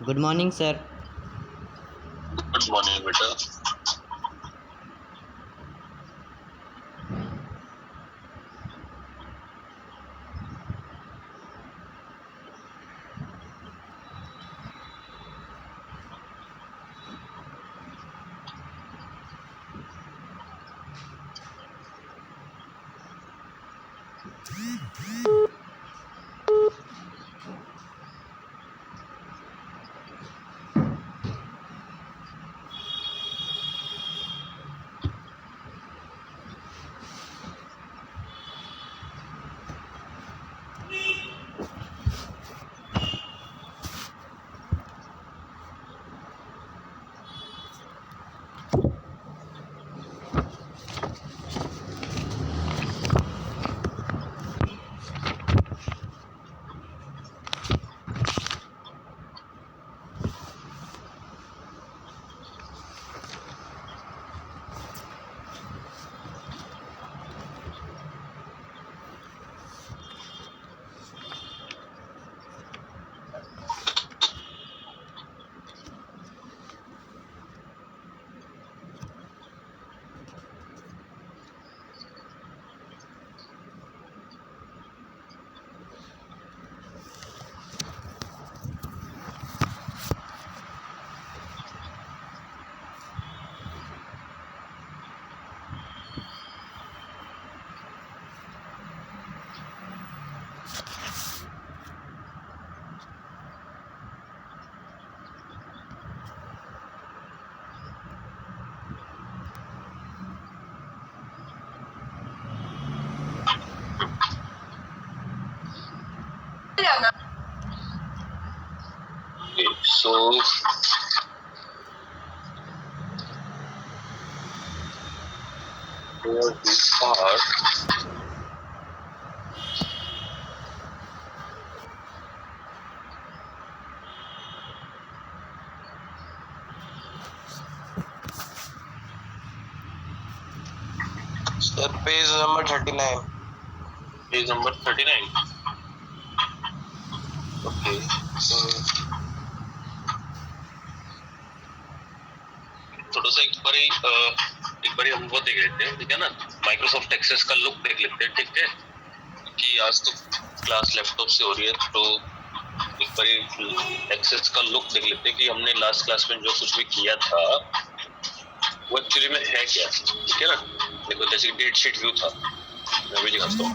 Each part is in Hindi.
Good morning sir. Good morning बेटा। So here we are. Sir, page number 39. Page number 39. Okay. So थोड़ा सा एक बारी हम वो देख लेते हैं, ठीक है ना। माइक्रोसॉफ्ट एक्सेस का लुक देख लेते हैं, ठीक है। कि आज तो क्लास लैपटॉप से हो रही है, तो एक बारी एक्सेस का लुक देख लेते हैं कि हमने लास्ट क्लास में जो कुछ भी किया था वो एक्चुअली में है क्या, ठीक है ना। देखो जैसे डेट शीट व्यू था, मैं भी दिखाता हूँ।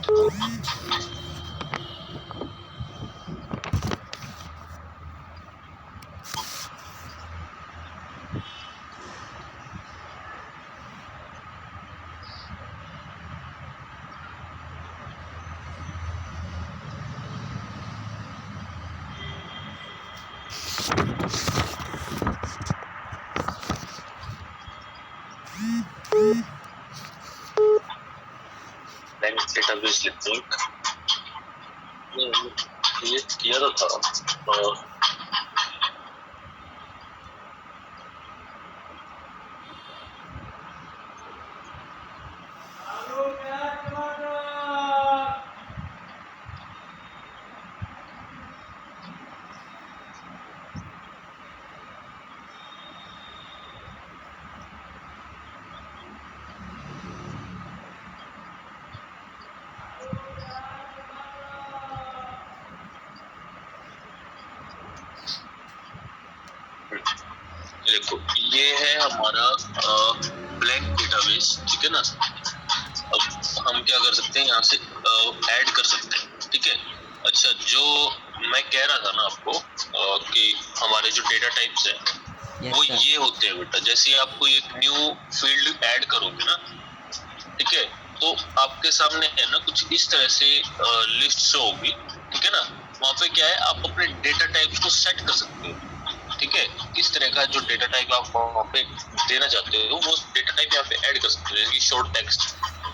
बैंक डेटाबेस लिंक ये किया तो था। और देखो ये है हमारा ब्लैंक डेटाबेस, ठीक है ना। अब हम क्या कर सकते हैं, यहाँ से ऐड कर सकते हैं, ठीक है। अच्छा, जो मैं कह रहा था ना आपको कि हमारे जो डेटा टाइप्स है वो ये होते हैं बेटा। जैसे आपको एक न्यू फील्ड ऐड करोगे ना, ठीक है, तो आपके सामने है ना कुछ इस तरह से लिस्ट शो होगी, ठीक है ना। वहाँ पे क्या है, आप अपने डेटा टाइप्स को सेट कर सकते हो, ठीक है। किस तरह का जो डेटा टाइप आप वहाँ पे देना चाहते हो वो डेटा टाइप यहाँ पे ऐड कर सकते हो। जैसे शॉर्ट टेक्स्ट,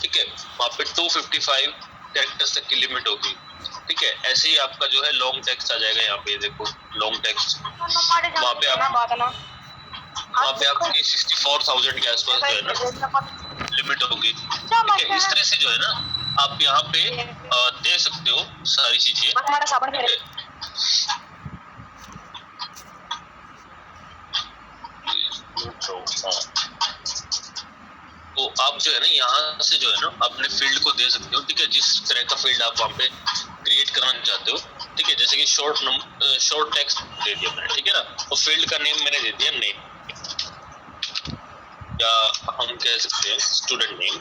ठीक है, वहाँ पे 255 कैरेक्टर्स तक की लिमिट होगी, ठीक है। ऐसे ही आपका जो है लॉन्ग टेक्स्ट आ जाएगा। यहाँ पे देखो लॉन्ग टेक्स्ट, वहाँ पे आपकी 64,000 के आसपास जो है ना लिमिट होगी, ठीक है। इस तरह से जो है ना आप यहाँ पे दे सकते हो सारी चीजें, ठीक है। तो आप जो है ना यहाँ से जो है ना अपने फील्ड को दे सकते हो, ठीक है, जिस तरह का फील्ड आप वहाँ पे क्रिएट करना चाहते हो, ठीक है, जैसे कि शॉर्ट टेक्स्ट दे दिया मैंने, ठीक है ना, तो फील्ड का नेम मैंने दे दिया नेम, या हम कह सकते हैं स्टूडेंट नेम,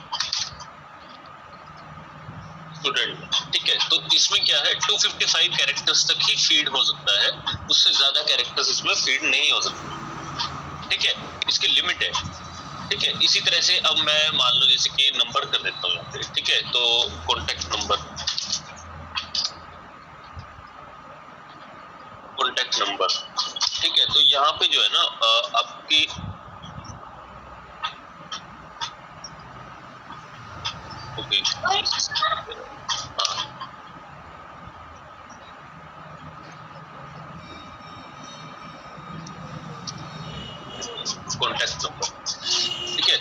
ठीक है। तो इसमें क्या है 255 कैरेक्टर्स तक ही फीड हो सकता है, उससे ज्यादा कैरेक्टर्स इसमें फीड नहीं हो सकते, ठीक है, इसकी लिमिट है, ठीक है। इसी तरह से अब मैं मान लो जैसे कि नंबर कर देता हूँ, ठीक है, तो कॉन्टेक्ट नंबर, ठीक है, तो यहाँ पे जो है ना आपकी ओके कॉन्टेक्ट नंबर, ठीक है।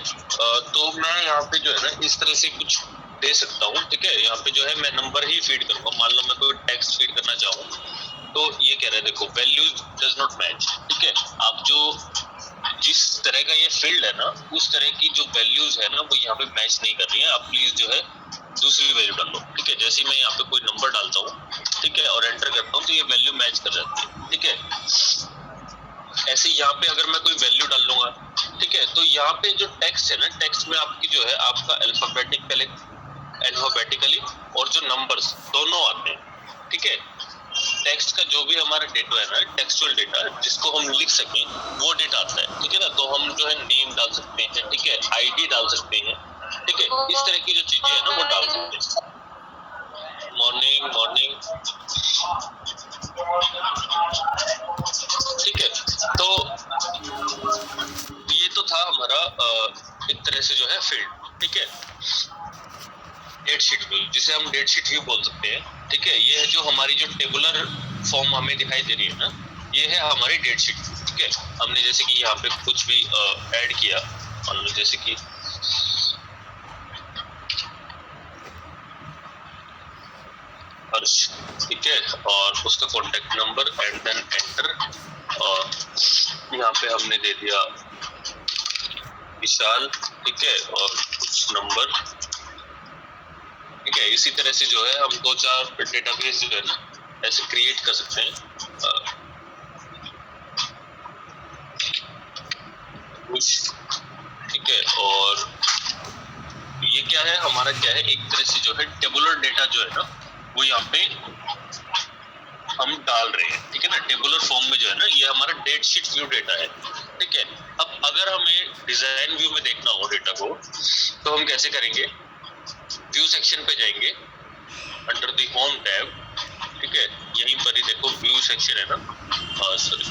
तो मैं यहाँ पे जो है ना इस तरह से कुछ दे सकता हूँ, ठीक है। यहाँ पे जो है मैं नंबर ही फीड करूंगा, मान लो मैं कोई टेक्स्ट फीड करना चाहूँ, तो ये कह रहे हैं देखो वैल्यूज डज नॉट मैच, ठीक है। आप जो जिस तरह का ये फील्ड है ना उस तरह की जो वैल्यूज है ना वो यहाँ पे मैच नहीं कर रही है, आप प्लीज जो है दूसरी वैल्यू डाल लो, ठीक है। जैसे मैं यहाँ पे कोई नंबर डालता हूँ, ठीक है, और एंटर करता हूँ तो ये वैल्यू मैच कर जाती है, ठीक है। ऐसे यहाँ पे अगर मैं कोई वैल्यू डाल लूंगा, ठीक है, तो यहाँ पे जो टेक्स्ट है ना, टेक्स्ट में आपकी जो है आपका अल्फाबेटिकली और जो नंबर्स दोनों आते हैं, ठीक है। टेक्स्ट का जो भी हमारा डेटा है ना, टेक्सचुअल डेटा जिसको हम लिख सकें वो डेटा आता है, ठीक है ना। तो हम जो है नेम डाल सकते हैं, ठीक है, आईडी डाल सकते हैं, ठीक है, इस तरह की जो चीजें है ना वो डाल सकते हैं। मॉर्निंग, ठीक है। तो ये तो था हमारा एक तरह से जो है फील्ड, ठीक है। डेट शीट व्यू, जिसे हम डेट शीट व्यू बोल सकते हैं, ठीक है। ये है जो हमारी जो टेबुलर फॉर्म हमें दिखाई दे रही है ना, ये है हमारी डेट शीट, ठीक है। हमने जैसे कि यहाँ पे कुछ भी ऐड किया, मान लो जैसे कि हर्ष, ठीक है, और उसका contact number and then enter, और यहाँ पे हमने दे दिया विशाल, ठीक है, और कुछ नंबर, ठीक है। इसी तरह से जो है हम 2-4 डेटाबेस जो है ना ऐसे क्रिएट कर सकते हैं, ठीक है। और ये क्या है हमारा, क्या है एक तरह से जो है टेबुलर डेटा जो है ना वो यहाँ पे हम डाल रहे हैं, ठीक है ना। टेबुलर फॉर्म में जो है ना ये हमारा डेट शीट व्यू डेटा है, ठीक है। अब अगर हमें डिजाइन व्यू में देखना हो डेटा को तो हम कैसे करेंगे, व्यू सेक्शन पे जाएंगे, अंडर द होम टैब, ठीक है, यहीं पर ही देखो व्यू सेक्शन है ना, सॉरी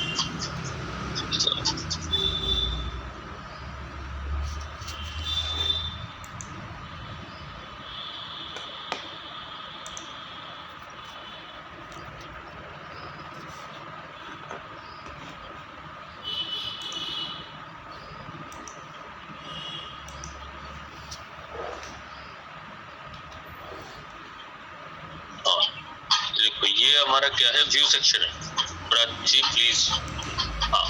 हमारा क्या है व्यू सेक्शन है, प्राची प्लीज। हाँ,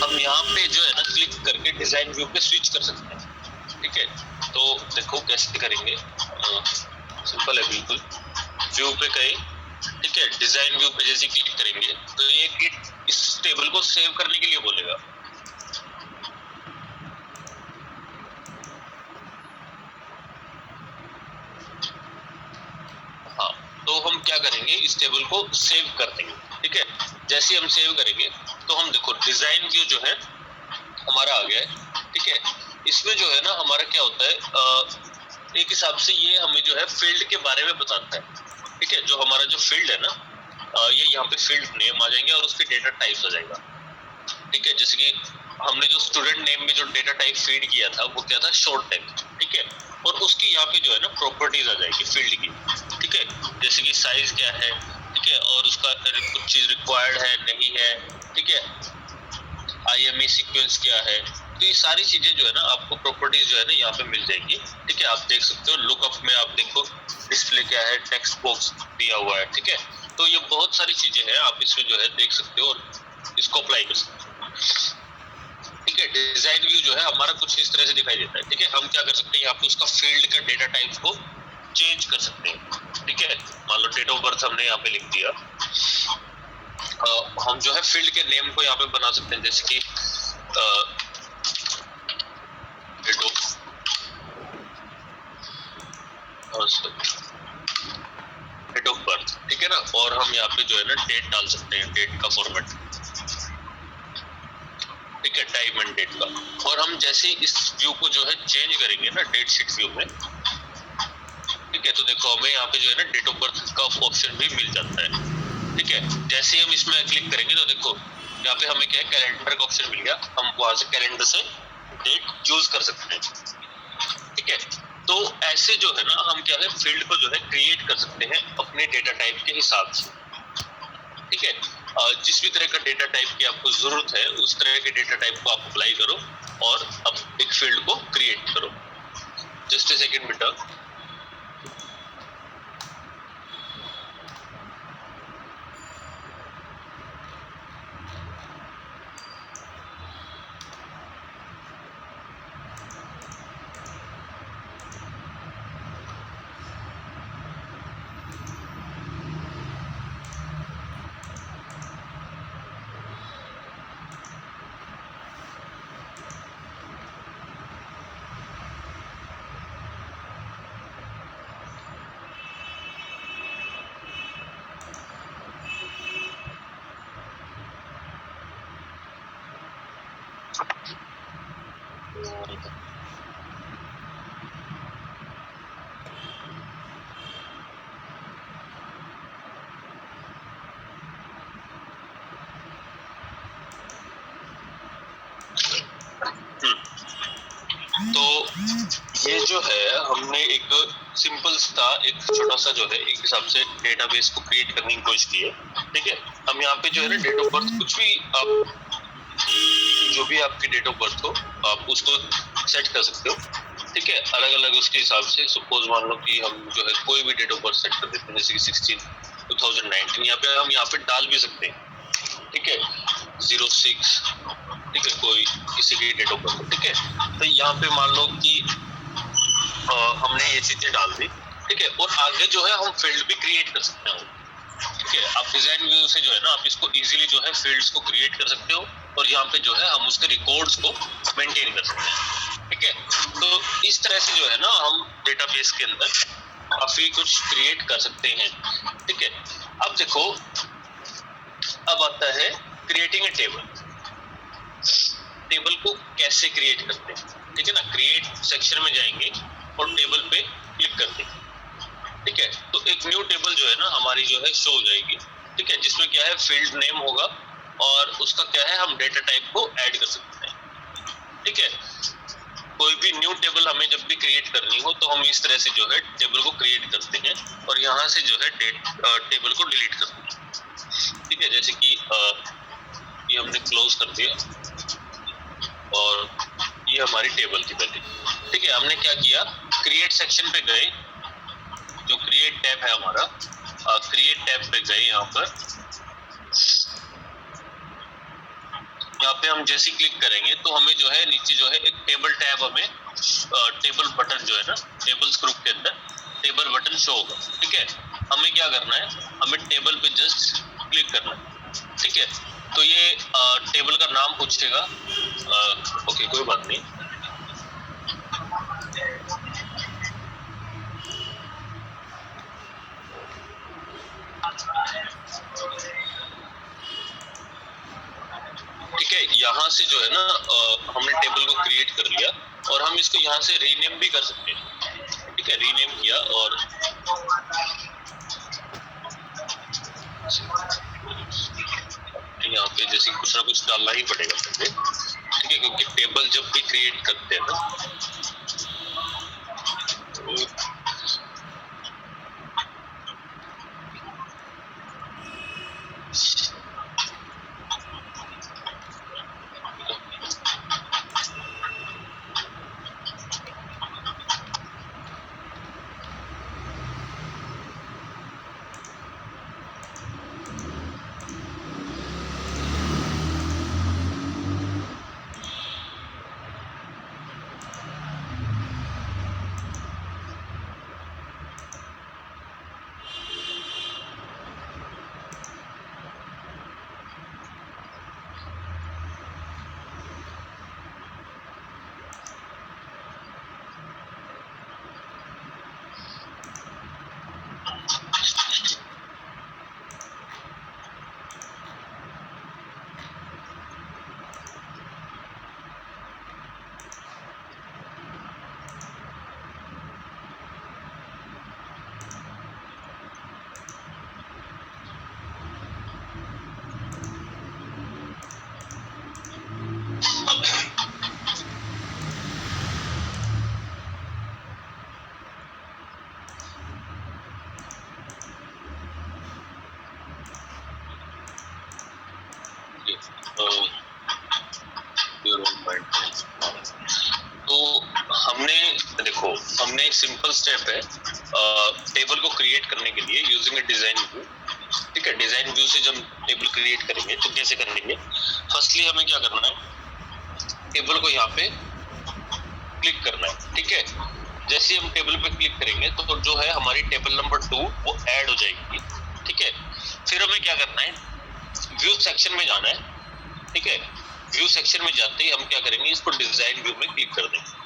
हम यहाँ पे जो है ना क्लिक करके डिजाइन व्यू पे स्विच कर सकते हैं, ठीक है। तो देखो कैसे करेंगे, सिंपल है बिल्कुल। व्यू पे गए, ठीक है, डिजाइन व्यू पे जैसे क्लिक करेंगे तो ये गिट इस टेबल को सेव करने के लिए बोलेगा। तो हम क्या करेंगे, इस टेबल को सेव कर देंगे, ठीक है। जैसे हम सेव करेंगे तो हम देखो डिजाइन व्यू जो है हमारा आ गया है, ठीक है। इसमें जो है ना हमारा क्या होता है, एक हिसाब से ये हमें जो है फील्ड के बारे में बताता है, ठीक है। जो हमारा जो फील्ड है ना ये यहाँ पे फील्ड नेम आ जाएंगे और उसके डेटा टाइप्स आ जाएगा, ठीक है। जैसे कि हमने जो स्टूडेंट नेम में जो डेटा टाइप फीड किया था वो क्या था, शॉर्ट टेक्स्ट, ठीक है। और उसकी यहाँ पे जो है ना प्रॉपर्टीज आ जाएगी फील्ड की, ठीक है। जैसे कि साइज क्या है, ठीक है, और उसका कुछ चीज रिक्वायर्ड है नहीं है, ठीक है, IME सीक्वेंस क्या है। तो ये सारी चीजें जो है ना आपको प्रॉपर्टीज जो है ना यहाँ पे मिल जाएंगी, ठीक है। आप देख सकते हो लुकअप में, आप देखो डिस्प्ले क्या है, टेक्स्ट बॉक्स दिया हुआ है, ठीक है। तो ये बहुत सारी चीजें हैं, आप इसमें जो है देख सकते हो और इसको अप्लाई कर सकते हो, ठीक है। डिजाइन व्यू जो है हमारा कुछ इस तरह से दिखाई देता है। ठीक है, हम क्या कर सकते हैं, यहाँ पे उसका फील्ड का डेटा टाइप को चेंज कर सकते हैं। ठीक है, मान लो डेट ऑफ बर्थ हमने यहाँ पे लिख दिया, हम जो है फील्ड के नेम को यहाँ पे बना सकते हैं, जैसे कि डेट ऑफ बर्थ। ठीक है ना, और हम यहाँ पे जो है ना डेट डाल सकते हैं, डेट का फॉर्मेट। ठीक है, टाइम एंड डेट का। और हम जैसे इस व्यू को जो है चेंज करेंगे ना डेट शीट व्यू में, ठीक है, तो देखो हमें यहाँ पे जो है ना डेट ऑफ बर्थ का ऑप्शन भी मिल जाता है। ठीक है, जैसे ही हम इसमें क्लिक करेंगे तो देखो यहाँ पे हमें क्या है, कैलेंडर का ऑप्शन मिल गया। हम वहां से कैलेंडर से डेट चूज कर सकते हैं। ठीक है, तो ऐसे जो है ना हम क्या है, फील्ड को जो है क्रिएट कर सकते हैं अपने डेटा टाइप के हिसाब से। ठीक है, जिस भी तरह का डेटा टाइप की आपको जरूरत है उस तरह के डेटा टाइप को आप अप्लाई करो और अब एक फील्ड को क्रिएट करो। जस्ट ए सेकंड बेटा। तो ये जो है हमने एक सिंपल सा एक छोटा सा जो है एक हिसाब से डेटाबेस को क्रिएट करने की कोशिश की है। ठीक है, हम यहाँ पे जो है ना डेट ऑफ बर्थ कुछ भी आप जो भी आपकी डेट ऑफ बर्थ हो आप उसको सेट कर सकते हो। ठीक है, अलग अलग उसके हिसाब से। सपोज मान लो कि हम जो है कोई भी डेट ऑफ बर्थ सेट कर देते हैं, जैसे कि 16/2019 यहाँ पे डाल भी सकते हैं। ठीक है, 06, ठीक है, कोई किसी की डेट ऑफ बर्थ। ठीक है, तो यहाँ पे मान लो कि हमने ये चीजें डाल दी। ठीक है, और आगे जो है हम फील्ड भी क्रिएट कर सकते हैं। ठीक है, आप डिजाइन व्यू से जो है ना आप इसको इजीली जो है फील्ड्स को क्रिएट कर सकते हो और यहाँ पे जो है हम उसके रिकॉर्ड्स को मेंटेन कर सकते हैं। ठीक है, तो इस तरह से जो है ना हम डेटाबेस के अंदर काफी कुछ क्रिएट कर सकते हैं। ठीक है, अब देखो अब आता है क्रिएटिंग ए टेबल। टेबल को कैसे क्रिएट करते हैं। ठीक है ना, क्रिएट सेक्शन में जाएंगे और टेबल पे क्लिक करते हैं। ठीक है, तो एक न्यू टेबल जो है ना हमारी जो है शो हो जाएगी। ठीक है, जिसमें क्या है फील्ड नेम होगा और उसका क्या है हम डेटा टाइप को ऐड कर सकते हैं। ठीक है, कोई भी न्यू टेबल हमें जब भी क्रिएट करनी हो तो हम इस तरह से जो है टेबल को क्रिएट करते हैं और यहाँ से जो है टेबल को डिलीट करते हैं। ठीक है, जैसे कि ये हमने क्लोज कर दिया और ये हमारी टेबल थी पहले। ठीक है, हमने क्या किया, क्रिएट सेक्शन पे गए, जो क्रिएट टैब है हमारा, क्रिएट टैब पे गए। यहाँ पे हम जैसे क्लिक करेंगे तो हमें जो है नीचे जो है एक टेबल टैब, हमें टेबल बटन जो है ना टेबल्स ग्रुप के अंदर टेबल बटन शो होगा। ठीक है, हमें क्या करना है, हमें टेबल पे जस्ट क्लिक करना है। ठीक है, तो ये टेबल का नाम पूछेगा। ओके, कोई बात नहीं। ठीक है, यहाँ से जो है ना हमने टेबल को क्रिएट कर लिया और हम इसको यहाँ से रीनेम भी कर सकते हैं। ठीक है, रीनेम किया और यहाँ पे जैसे कुछ ना कुछ डालना ही पड़ेगा पहले। ठीक है, क्योंकि टेबल जब भी क्रिएट करते हैं ना हमने एक सिंपल स्टेप है टेबल को क्रिएट करने के लिए यूजिंग ए डिजाइन व्यू। ठीक है, डिजाइन व्यू से जब टेबल क्रिएट करेंगे तो कैसे करेंगे? फर्स्टली हमें क्या करना है, टेबल को यहाँ पे क्लिक करना है। ठीक है, जैसे हम टेबल पे क्लिक करेंगे तो जो है हमारी टेबल नंबर 2 वो ऐड हो जाएगी। ठीक है, फिर हमें क्या करना है, व्यू सेक्शन में जाना है। ठीक है, व्यू सेक्शन में जाते ही हम क्या करेंगे, इसको डिजाइन व्यू में क्लिक कर देंगे।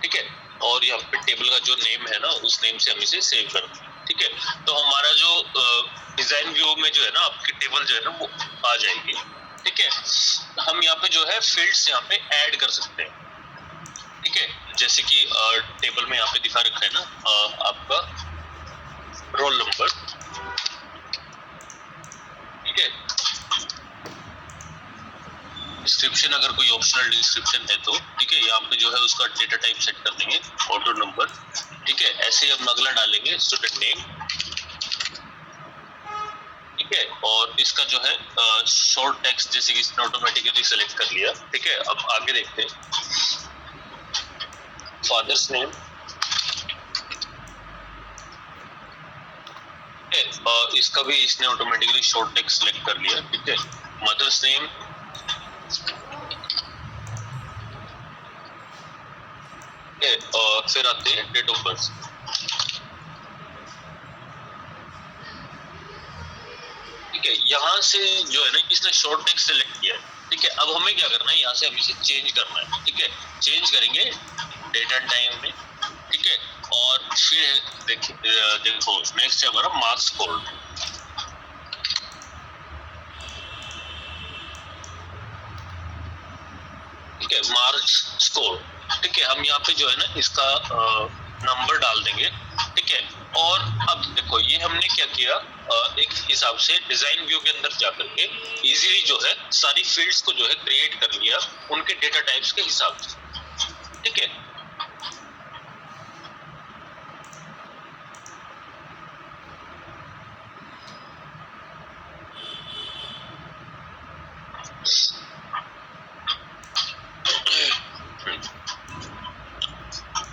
ठीक है, और यहाँ पे टेबल का जो नेम है ना, उस नेम से हम इसे सेव कर देंगे। ठीक है, तो हमारा जो डिजाइन व्यू में जो है ना आपकी टेबल जो है ना वो आ जाएगी। ठीक है, हम यहाँ पे जो है फील्ड्स यहाँ पे ऐड कर सकते हैं। ठीक है, जैसे कि टेबल में यहाँ पे दिखा रखा है ना आपका रोल नंबर। ठीक है, डिस्क्रिप्शन अगर कोई ऑप्शनल डिस्क्रिप्शन है तो ठीक है, यहाँ पे जो है उसका डेटा टाइप सेट कर देंगे ऑटो नंबर। ठीक है, ऐसे ही हम अगला डालेंगे स्टूडेंट नेम। ठीक है, और इसका जो है शॉर्ट टेक्स्ट जैसे कि इसने ऑटोमेटिकली सेलेक्ट कर लिया। ठीक है, अब आगे देखते हैं, फादर्स नेम। इसका भी इसने ऑटोमेटिकली शॉर्ट टेक्स्ट सेलेक्ट कर लिया। ठीक है, मदर्स नेम। फिर आते हैं डेट ऑफ बर्थ। ठीक है, यहाँ से जो है ना इसने शॉर्ट टेक्स्ट सेलेक्ट किया है। ठीक है, अब हमें क्या करना है, यहाँ से हमें इसे चेंज करना है। ठीक है, चेंज करेंगे डेट एंड टाइम में। ठीक है, और फिर देखो नेक्स्ट है हमारा मार्क्स कोड। ठीक है, मार्क्स स्कोर। ठीक है, हम यहाँ पे जो है ना इसका नंबर डाल देंगे। ठीक है, और अब देखो ये हमने क्या किया, एक हिसाब से डिजाइन व्यू के अंदर जाकर के इजीली जो है सारी फील्ड्स को जो है क्रिएट कर लिया उनके डेटा टाइप्स के हिसाब से। ठीक है,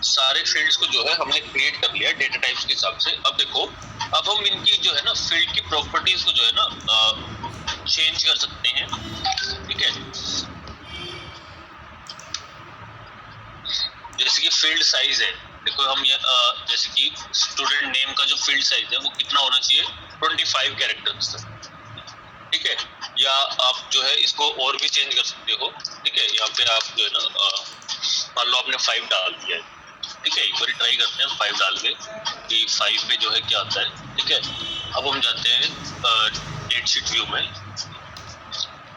सारे फील्ड्स को जो है हमने क्रिएट कर लिया डेटा टाइप्स के हिसाब से। अब देखो, अब हम इनकी जो है ना फील्ड की प्रॉपर्टीज को जो है ना चेंज कर सकते हैं। ठीक है, जैसे कि फील्ड साइज है, देखो हम जैसे कि स्टूडेंट नेम का जो फील्ड साइज है वो कितना होना चाहिए, 25 कैरेक्टर्स तक। ठीक है, या आप जो है इसको और भी चेंज कर सकते हो। ठीक है, यहाँ पे आप जो है ना मान लो आपने 5 डाल दिया है। ठीक है, एक बार ट्राई करते हैं 5 डाल के कि 5 पे जो है क्या आता है। ठीक है, अब हम जाते हैं डेट शीट व्यू में।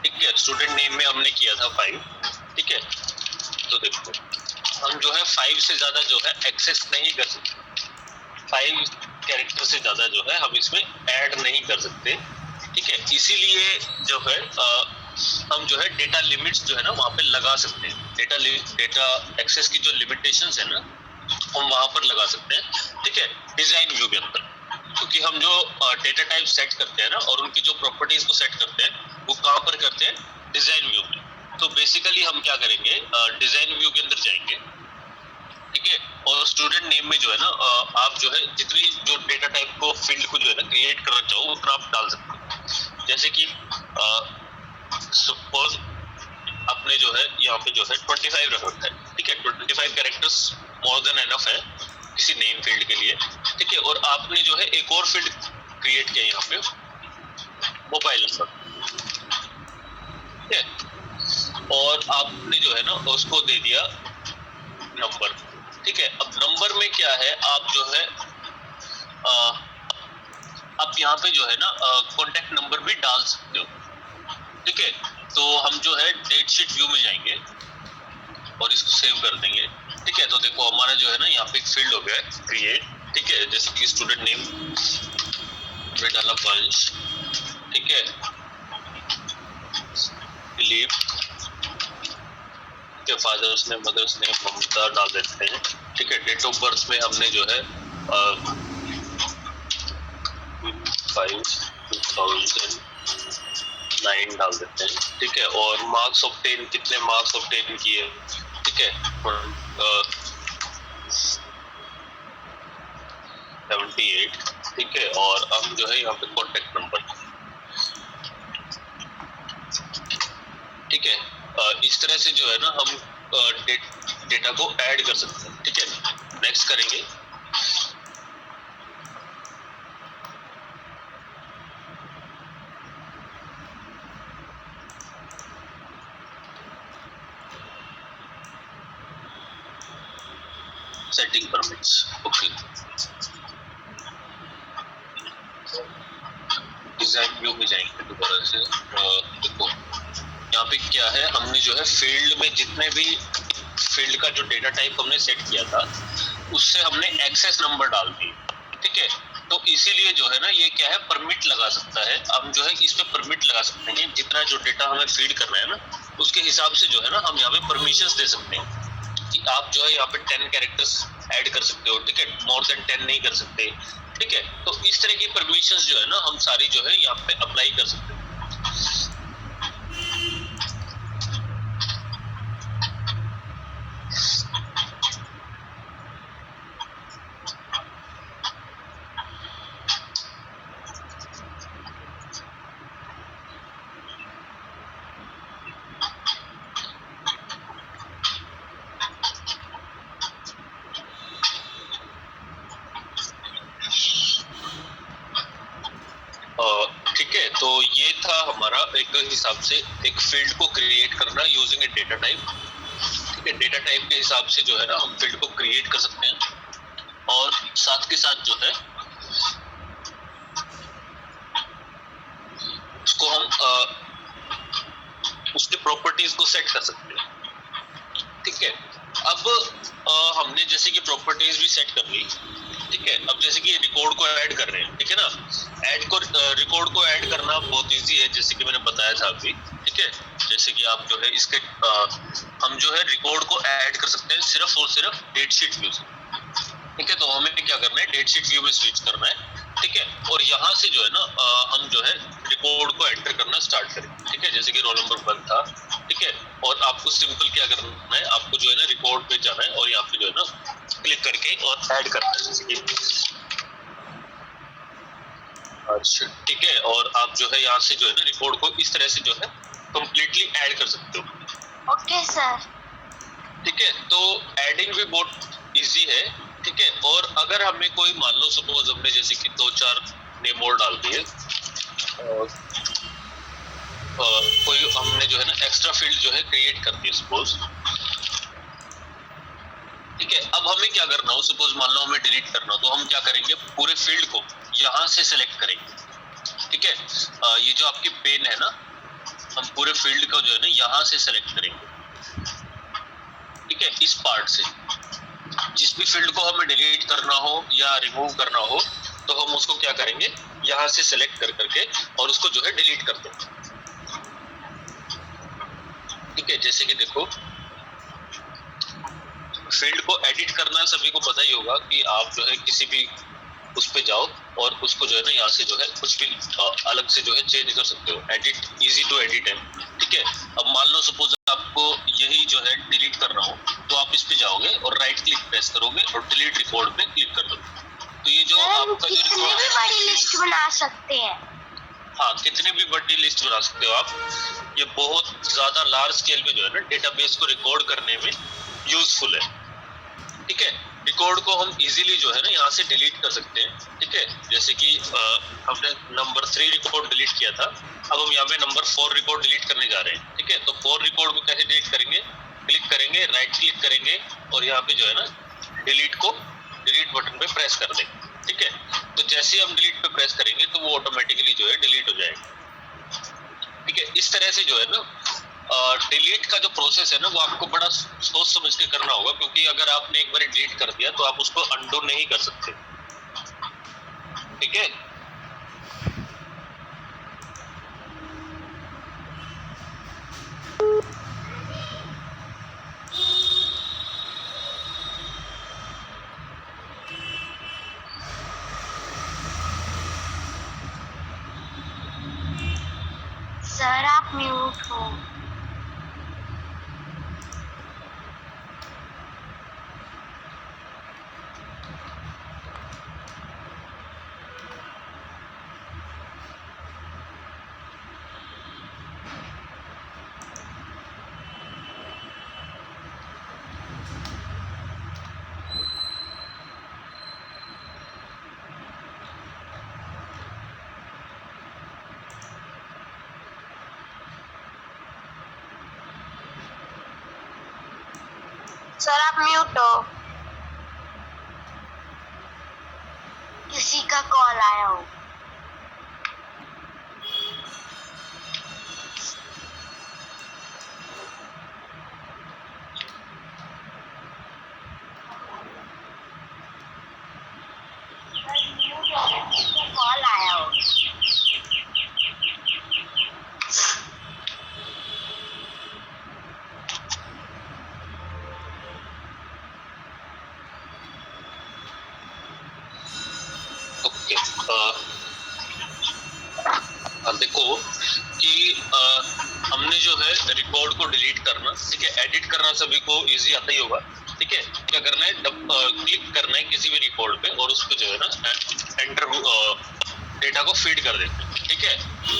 ठीक है, स्टूडेंट नेम में हमने किया था 5। ठीक है, तो देखो हम जो है 5 से ज्यादा जो है एक्सेस नहीं कर सकते। 5 कैरेक्टर से ज्यादा जो है हम इसमें ऐड नहीं कर सकते। ठीक है, इसीलिए जो है हम जो है डेटा लिमिट्स जो है ना वहाँ पे लगा सकते हैं। डेटा एक्सेस की जो लिमिटेशंस है ना हम वहाँ पर लगा सकते हैं। ठीक है, डिजाइन व्यू के अंदर, क्योंकि हम जो डेटा टाइप सेट करते हैं ना और उनकी जो प्रॉपर्टीज को सेट करते हैं वो कहाँ पर करते हैं, डिजाइन व्यू में। तो बेसिकली हम क्या करेंगे, डिजाइन व्यू के अंदर जाएंगे। ठीक है, और स्टूडेंट नेम में जो है ना आप जो है जितनी जो डेटा टाइप को फील्ड को जो है ना क्रिएट करना चाहो उतना आप डाल सकते हैं। जैसे कि सपोज आपने जो है यहाँ पे जो है 25 रखा है। ठीक है, 25 कैरेक्टर्स मोर देन एनफ है किसी नेम फील्ड के लिए। ठीक है, और आपने जो है एक और फील्ड क्रिएट किया यहाँ पे मोबाइल नंबर। ठीक है, और आपने जो है ना उसको दे दिया नंबर। ठीक है, अब नंबर में क्या है, आप जो है आप यहाँ पे जो है ना कॉन्टेक्ट नंबर भी डाल सकते हो। ठीक है, तो हम जो है डेट शीट व्यू में जाएंगे और इसको सेव कर देंगे। ठीक है, तो देखो हमारा जो है ना यहाँ पे एक फील्ड हो गया है क्रिएट। ठीक है, जैसे कि स्टूडेंट नेम में डाला पंच। ठीक है, दिलीप। ठीक है, फादर्स नेम मदर्स नेम ममता डाल देते हैं। ठीक है, डेट ऑफ बर्थ में हमने जो है 5/2009 डाल देते हैं। ठीक है, और मार्क्स ऑब्टेन कितने मार्क्स ऑब्टेन किए। ठीक है, 48, ठीक है, और हम जो है यहाँ पे कॉन्टेक्ट नंबर, ठीक है, इस तरह से जो है ना हम डेटा को ऐड कर सकते हैं, ठीक है। नेक्स्ट करेंगे। Setting permits, okay. Design view में जाएंगे दोबारा से। देखो यहाँ पे क्या है, हमने जो है फील्ड में जितने भी फील्ड का जो डेटा टाइप हमने सेट किया था उससे हमने एक्सेस नंबर डाल दिए, ठीक है। तो इसीलिए जो है ना ये क्या है, परमिट लगा सकता है। हम जो है इस पे परमिट लगा सकते हैं, जितना जो डेटा हमें फीड करना है ना उसके हिसाब से जो है ना हम यहाँ पे परमिशंस दे सकते हैं कि आप जो है यहाँ पे 10 कैरेक्टर्स ऐड कर सकते हो, ठीक है, मोर देन 10 नहीं कर सकते, ठीक है। तो इस तरह की परमिशंस जो है ना हम सारी जो है यहाँ पे अप्लाई कर सकते हैं। ठीक है, तो ये था हमारा एक हिसाब से एक फील्ड को क्रिएट करना यूजिंग ए डेटा टाइप, ठीक है। डेटा टाइप के हिसाब से जो है ना हम फील्ड को क्रिएट कर सकते हैं और साथ के साथ जो है उसको हम उसके प्रॉपर्टीज को सेट कर सकते हैं, ठीक है। अब हमने जैसे कि प्रॉपर्टीज भी सेट कर ली, ठीक है। अब जैसे कि रिकॉर्ड को ऐड कर रहे हैं, ठीक है ना, रिकॉर्ड को ऐड करना बहुत इजी है, जैसे कि मैंने बताया था अभी, ठीक है। जैसे कि आप जो है इसके हम जो है रिकॉर्ड को ऐड कर सकते हैं सिर्फ और सिर्फ डेट शीट व्यू से, ठीक है। तो हमें क्या करना है, डेट शीट व्यू में स्विच करना है, ठीक है। और यहाँ से जो है ना हम जो है रिकॉर्ड को एंटर करना स्टार्ट करें, ठीक है। जैसे कि रोल नंबर 1 था, ठीक है। और आपको सिंपल क्या करना है, आपको जो है ना रिकॉर्ड पे जाना है और यहाँ पे जो है ना क्लिक करके और ऐड करना है, जैसे कि अच्छा, ठीक है। और आप जो है यहाँ से जो है ना रिकॉर्ड को इस तरह से जो है कंप्लीटली ऐड कर सकते हो। Okay sir. ठीक है, तो एडिंग भी बहुत इजी है, ठीक है। और अगर हमें कोई मान लो सपोज हमने जैसे कि 2-4 नेम और डाल दिए और कोई हमने जो है ना एक्स्ट्रा फील्ड जो है क्रिएट कर दिया सपोज, ठीक है। अब हमें क्या करना हो, सपोज मान लो हमें डिलीट करना हो, तो हम क्या करेंगे, पूरे फील्ड को यहाँ से सिलेक्ट करेंगे, ठीक है। ये जो आपकी पेन है ना, हम पूरे फील्ड को जो है ना यहाँ से सिलेक्ट करेंगे, ठीक है। इस पार्ट से जिस भी फील्ड को हमें डिलीट करना हो या रिमूव करना हो तो हम उसको क्या करेंगे, यहाँ से सिलेक्ट कर करके और उसको जो है डिलीट कर देंगे, ठीक है। जैसे कि देखो फील्ड को एडिट करना सभी को पता ही होगा कि आप जो है किसी भी उस पे जाओ और उसको जो है ना यहाँ से जो है कुछ भी अलग से जो है चेंज कर सकते हो। एडिट, इजी टू एडिट है, ठीक है। अब मान लो सपोज आपको यही जो है डिलीट करना हो तो आप इस पे जाओगे और राइट क्लिक प्रेस करोगे और डिलीट रिकॉर्ड पे क्लिक कर दोगे। तो ये जो आपका जो कितनी भी बड़ी लिस्ट बना सकते हैं। हाँ, कितनी भी बड़ी लिस्ट बना सकते हो आप। ये बहुत ज्यादा लार्ज स्केल में जो है ना डेटाबेस को रिकॉर्ड करने में यूजफुल है, ठीक है। रिकॉर्ड को हम इजीली जो है ना यहाँ से डिलीट कर सकते हैं, ठीक है। जैसे कि हमने नंबर 3 रिकॉर्ड डिलीट किया था, अब हम यहाँ पे नंबर 4 रिकॉर्ड डिलीट करने जा रहे हैं, ठीक है। तो 4 रिकॉर्ड को कैसे डिलीट करेंगे, क्लिक करेंगे, राइट क्लिक करेंगे और यहाँ पे जो है ना डिलीट बटन पे प्रेस कर देंगे, ठीक है। तो जैसे ही हम डिलीट पे प्रेस करेंगे तो वो ऑटोमेटिकली जो है डिलीट हो जाएगा, ठीक है। इस तरह से जो है ना डिलीट का जो प्रोसेस है ना वो आपको बड़ा सोच समझ के करना होगा, क्योंकि अगर आपने एक बार डिलीट कर दिया तो आप उसको अनडू नहीं कर सकते, ठीक है। सर आप म्यूट हो। सर आप म्यूट हो, किसी का कॉल आया हो। कॉल आया हो। ओके, देखो कि हमने जो है रिकॉर्ड को डिलीट करना, ठीक है, एडिट करना सभी को इजी आता ही होगा, ठीक है। क्या करना है, क्लिक करना है किसी भी रिकॉर्ड पे और उसको जो है ना एंटर डेटा को फीड कर देते हैं, ठीक है।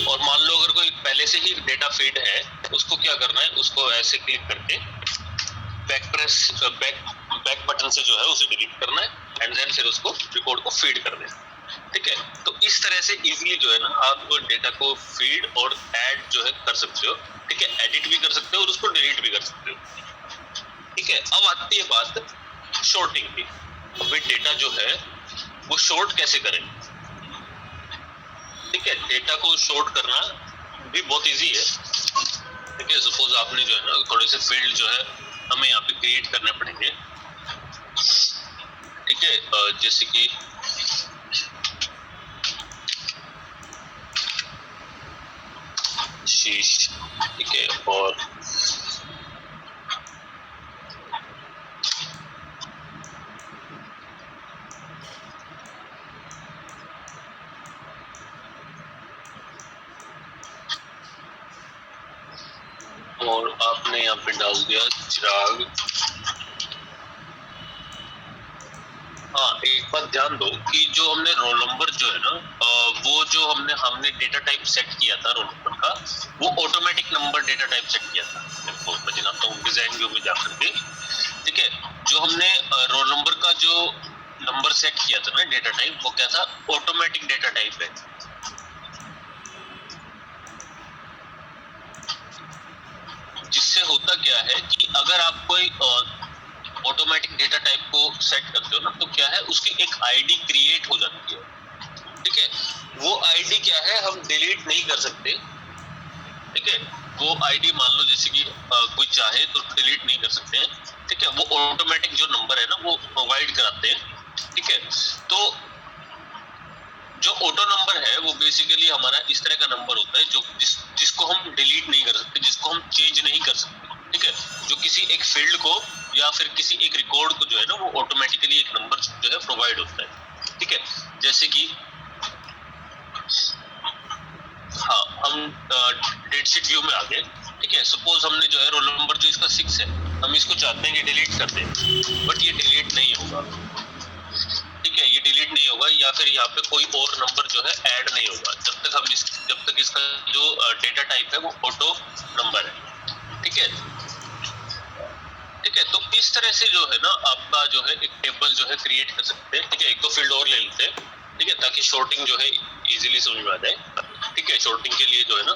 और मान लो अगर कोई पहले से ही डेटा फीड है, उसको क्या करना है, उसको ऐसे क्लिक करके बैक बटन से जो है उसे डिलीट करना है एंड देन फिर उसको रिकॉर्ड को फीड कर देना, ठीक है। तो इस तरह से इजीली जो है ना आप डेटा को फीड और ऐड जो है कर सकते हो, ठीक है, एडिट भी कर सकते हो और उसको डिलीट भी कर सकते हो, ठीक है। अब आती है बात शॉर्टिंग की। अभी डेटा जो है वो शॉर्ट कैसे करें, ठीक है। डेटा को शॉर्ट करना भी बहुत इजी है, ठीक है। सपोज आपने जो है ना थोड़े से फील्ड जो है हमें यहाँ पे क्रिएट करने पड़ेंगे, ठीक है। जैसे कि शीश, ठीक है, और आपने यहाँ पे डाल दिया चिराग। हाँ, एक बात ध्यान दो कि जो हमने रोल नंबर जो है ना वो जो हमने डेटा टाइप सेट किया था रोल नंबर का, वो automatic number data type set किया था। देखो मैं दिखाता हूँ डिजाइन व्यू में जाकर के, ठीक है। जो हमने रोल नंबर का जो नंबर सेट किया था ना डेटा टाइप, वो क्या था, ऑटोमेटिक डेटा टाइप है। जिससे होता क्या है कि अगर आप कोई ऑटोमेटिक डेटा टाइप को सेट करते हो ना, तो क्या है, उसकी एक आईडी क्रिएट हो जाती है, ठीक है। वो आईडी क्या है, हम डिलीट नहीं कर सकते, ठीक है। वो आईडी मान लो जैसे कि कोई चाहे तो डिलीट नहीं कर सकते हैं, ठीक है। वो ऑटोमेटिक जो नंबर है ना वो प्रोवाइड कराते हैं, ठीक है। तो जो ऑटो नंबर है वो बेसिकली हमारा इस तरह का नंबर होता है जो जिसको हम डिलीट नहीं कर सकते, जिसको हम चेंज नहीं कर सकते, ठीक है। जो किसी एक फील्ड को या फिर किसी एक रिकॉर्ड को जो है ना वो ऑटोमेटिकली एक नंबर जो है प्रोवाइड होता है, ठीक है। जैसे कि हाँ, हम डेट शीट व्यू में आ गए, ठीक है। सपोज हमने जो है रोल नंबर जो इसका 6 है, हम इसको चाहते हैं कि डिलीट कर दें, बट ये डिलीट नहीं होगा, ठीक है। ये डिलीट नहीं होगा या फिर यहाँ पे कोई और नंबर जो है ऐड नहीं होगा जब तक इसका जो डेटा टाइप है वो ऑटो नंबर है, ठीक है, ठीक है। तो इस तरह से जो है ना आपका जो है एक टेबल जो है क्रिएट कर सकते हैं, ठीक है। एक दो फील्ड और ले लेते हैं, ठीक है, ताकि शॉर्टिंग जो है इजीली समझ में आ जाए, ठीक है। शॉर्टिंग के लिए जो है ना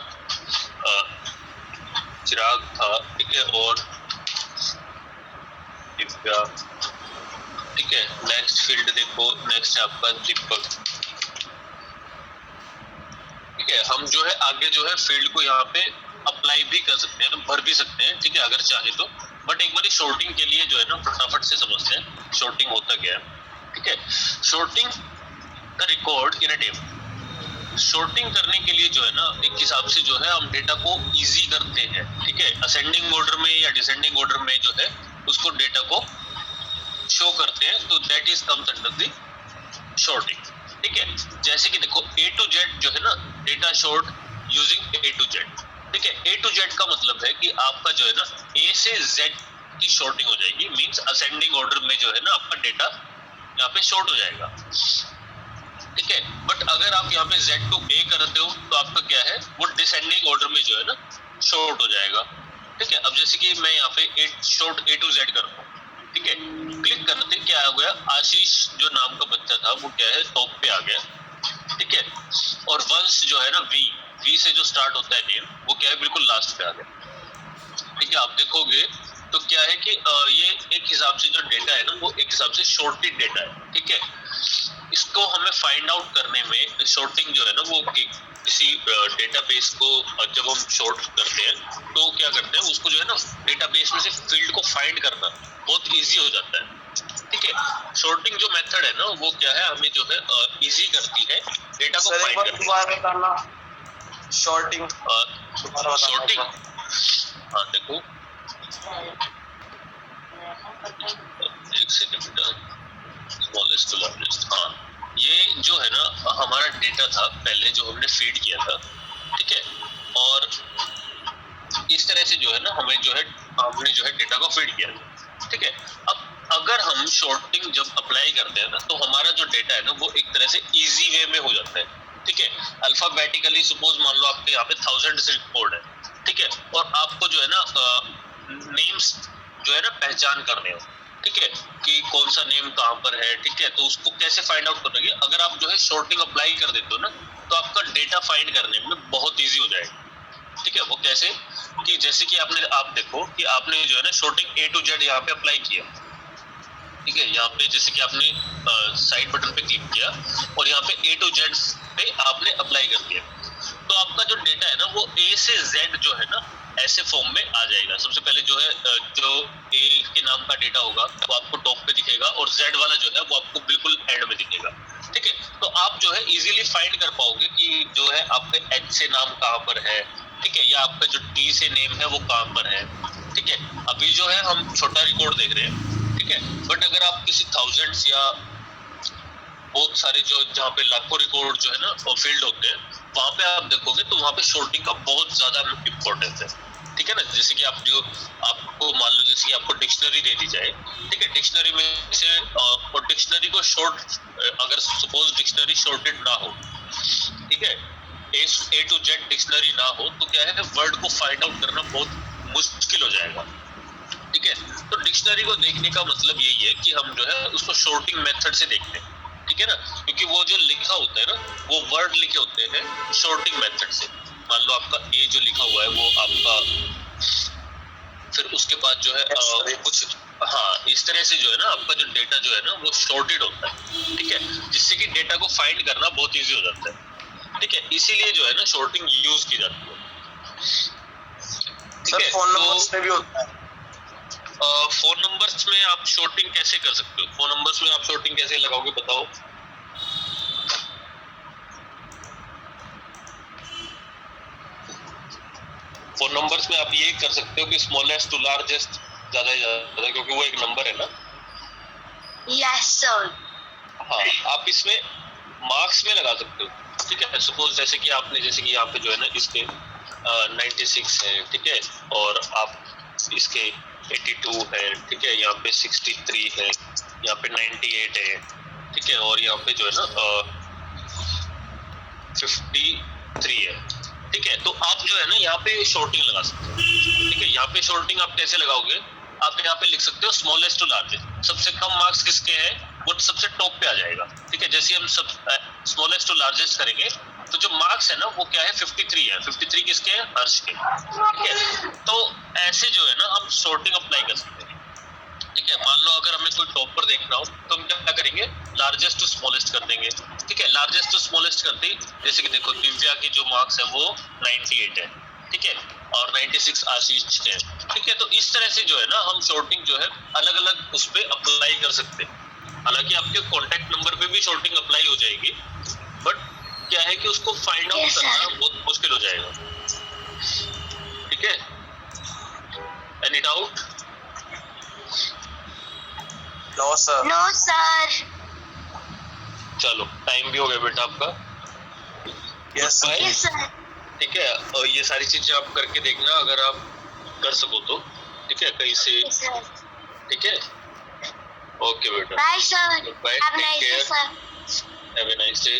चिराग था, ठीक है, और दिव्या, ठीक है। नेक्स्ट फील्ड देखो, नेक्स्ट है आपका दीपक, ठीक है। हम जो है आगे जो है फील्ड को यहाँ पे अप्लाई भी कर सकते हैं, भर भी सकते हैं, ठीक है, अगर चाहे तो। बट एक बार शॉर्टिंग के लिए जो है ना फटाफट से समझते हैं शॉर्टिंग होता क्या है, ठीक है। Sorting the record in a table, sorting करने के लिए जो है ना एक हिसाब से जो है हम डेटा को इजी करते हैं, ठीक है। असेंडिंग ऑर्डर में या डिसेंडिंग ऑर्डर में जो है उसको डेटा को शो करते हैं, तो that is comes under the sorting, ठीक है। जैसे कि देखो A to Z जो है ना data short using A to Z, ठीक है। A to Z का मतलब है कि आपका जो है ना A से Z की शॉर्टिंग हो जाएगी, मींस असेंडिंग ऑर्डर में जो है ना आपका डेटा यहाँ पे शॉर्ट हो जाएगा, ठीक है। बट अगर आप यहाँ पे Z to A करते हो तो आपका क्या है, वो डिसेंडिंग ऑर्डर में जो है ना शॉर्ट हो जाएगा, ठीक है। अब जैसे कि मैं यहाँ पे शॉर्ट A to Z करता हूँ, ठीक है। क्लिक करते क्या आ गया, आशीष जो नाम का बच्चा था वो क्या है टॉप पे आ गया, ठीक है। और वंश जो है ना वी से जो स्टार्ट होता है नेम, वो क्या है बिल्कुल लास्ट पे आ गया, ठीक है। आप देखोगे तो क्या है कि ये एक हिसाब से जो डेटा है ना वो एक हिसाब से शॉर्टेड डेटा है, ठीक है। इसको हमें फाइंड आउट करने में शॉर्टिंग जो है ना वो किसी डेटाबेस को जब हम शॉर्ट करते हैं तो क्या करते हैं उसको जो है ना डेटाबेस में से फील्ड को फाइंड करना बहुत इजी हो जाता है, ठीक है। शॉर्टिंग जो मेथड है ना वो क्या है हमें जो है इजी करती है डेटा को सर एक फाइंड बार करने दोबारा बताना शॉर्टिंग शॉर्टिंग। हाँ देखो एक सेकंड बेटा, स्मॉलेस्ट टू लार्जेस्ट। हाँ ये जो है ना हमारा डेटा था पहले जो हमने फीड किया था, ठीक है। और इस तरह से जो है ना हमें जो है हमने जो है डेटा को फीड किया था, ठीक है। अब अगर हम शॉर्टिंग जब अप्लाई करते हैं ना तो हमारा जो डेटा है ना वो एक तरह से इजी वे में हो जाता है, ठीक है। अल्फाबेटिकली सपोज मान लो आपके यहाँ पे 1000 रिकॉर्ड है, ठीक है। और आपको जो है ना नेम्स जो है ना पहचान करने हो, ठीक है, कि कौन सा नेम कहाँ पर है, ठीक है। तो उसको कैसे फाइंड आउट करोगे अगर आप जो है शॉर्टिंग अप्लाई कर देते हो ना तो आपका डेटा फाइंड करने में बहुत इजी हो जाएगा, ठीक है। वो कैसे कि जैसे कि आप देखो कि आपने जो है ना शॉर्टिंग A to Z यहाँ पे अप्लाई किया, ठीक है। यहाँ पे जैसे कि आपने साइड बटन पे क्लिक किया और यहाँ पे A to Z पे आपने अप्लाई कर दिया तो आपका जो डेटा है ना वो A से Z जो है ना ऐसे फॉर्म में आ जाएगा। सबसे पहले जो है जो A के नाम का डेटा होगा वो आपको टॉप पे दिखेगा और Z वाला जो है वो आपको बिल्कुल एंड में दिखेगा, ठीक है। तो आप जो है इजीली फाइंड कर पाओगे कि जो है आपके H से नाम कहाँ पर है, ठीक है, या आपका जो D से नेम है वो कहाँ पर है, ठीक है। अभी जो है हम छोटा रिकॉर्ड देख रहे हैं, ठीक है। बट अगर आप किसी थाउजेंड्स या बहुत सारे जो जहाँ पे लाखों रिकॉर्ड जो है ना फील्ड होते हैं वहां पे आप देखोगे तो वहां पे शॉर्टिंग का बहुत ज्यादा इम्पोर्टेंस है, ठीक है ना। जैसे कि आप जो आपको मान लो जैसे कि आपको डिक्शनरी दे दी जाए, ठीक है, डिक्शनरी में से और डिक्शनरी को शॉर्ट अगर सपोज डिक्शनरी शॉर्टेड ना हो, ठीक है, A to Z डिक्शनरी ना हो तो क्या है वर्ड को फाइंड आउट करना बहुत मुश्किल हो जाएगा, ठीक है। तो डिक्शनरी को देखने का मतलब यही है कि हम जो है उसको शॉर्टिंग मेथड से देखते हैं, ठीक है ना। क्योंकि वो जो लिखा होता है ना वो वर्ड लिखे होते हैं शॉर्टिंग मेथड से। मान लो आपका A जो लिखा हुआ है वो आपका फिर उसके बाद जो है कुछ हाँ इस तरह से जो है ना आपका जो डेटा जो है ना वो शॉर्टेड होता है, ठीक है, जिससे कि डेटा को फाइंड करना बहुत इजी हो जाता है, ठीक है। इसीलिए जो है ना शॉर्टिंग यूज की जाती है, ठीक है। फोन नंबर्स में भी होता है। फोन नंबर्स में आप शॉर्टिंग कैसे कर सकते हो? फोन नंबर्स में आप शॉर्टिंग कैसे लगाओगे बताओ? फोन नंबर्स में आप ये कर सकते हो कि स्मॉलेस्ट टू लार्जेस्ट ज्यादा ही ज्यादा क्योंकि वो एक नंबर है ना। Yes sir. हाँ आप इसमें मार्क्स में लगा सकते हो, ठीक है। सपोज जैसे कि आपने जैसे कि यहाँ पे जो है ना इसके 96 है, ठीक है, और आप इसके 82 है, ठीक है, यहाँ पे 63 है, यहाँ पे 98 है, ठीक है, और यहाँ पे जो है ना 53 है, ठीक है। तो आप जो है ना यहाँ पे शॉर्टिंग लगा सकते हो, ठीक है। यहाँ पे शॉर्टिंग आप कैसे लगाओगे? आप यहाँ पे लिख सकते हो स्मॉलेस्ट टू लार्जेस्ट, सबसे कम मार्क्स किसके हैं वो सबसे टॉप पे आ जाएगा, ठीक है। जैसे हम सब स्मॉलेस्ट टू लार्जेस्ट करेंगे तो जो मार्क्स है ना वो क्या है 53 है, 53 किसके हैं? हर्ष के, ठीक है। तो ऐसे जो है ना हम शॉर्टिंग अप्लाई कर सकते हैं, ठीक है। मान लो अगर हमें कोई टॉप पर देखना हो तो हम क्या करेंगे लार्जेस्ट टू स्मॉलेस्ट कर देंगे, ठीक है। लार्जेस्ट टू स्मॉलेस्ट कर दी जैसे कि देखो दिव्या के जो मार्क्स है वो 98 है, ठीक है, और 96 आशीष के, ठीक है। तो इस तरह से जो है ना हम शॉर्टिंग जो है अलग अलग उस पर अप्लाई कर सकते हैं। हालांकि आपके कॉन्टेक्ट नंबर पे भी शॉर्टिंग अप्लाई हो जाएगी बट क्या है कि उसको फाइंड आउट करना बहुत मुश्किल हो जाएगा, ठीक है। Any doubt? No sir. No sir. चलो टाइम भी हो गया बेटा आपका। Yes sir. ठीक है, और ये सारी चीजें आप करके देखना अगर आप कर सको तो, ठीक है, कहीं से, ठीक है। ओके बेटा, bye sir. Bye, have a take nice day care, sir. Have a nice day.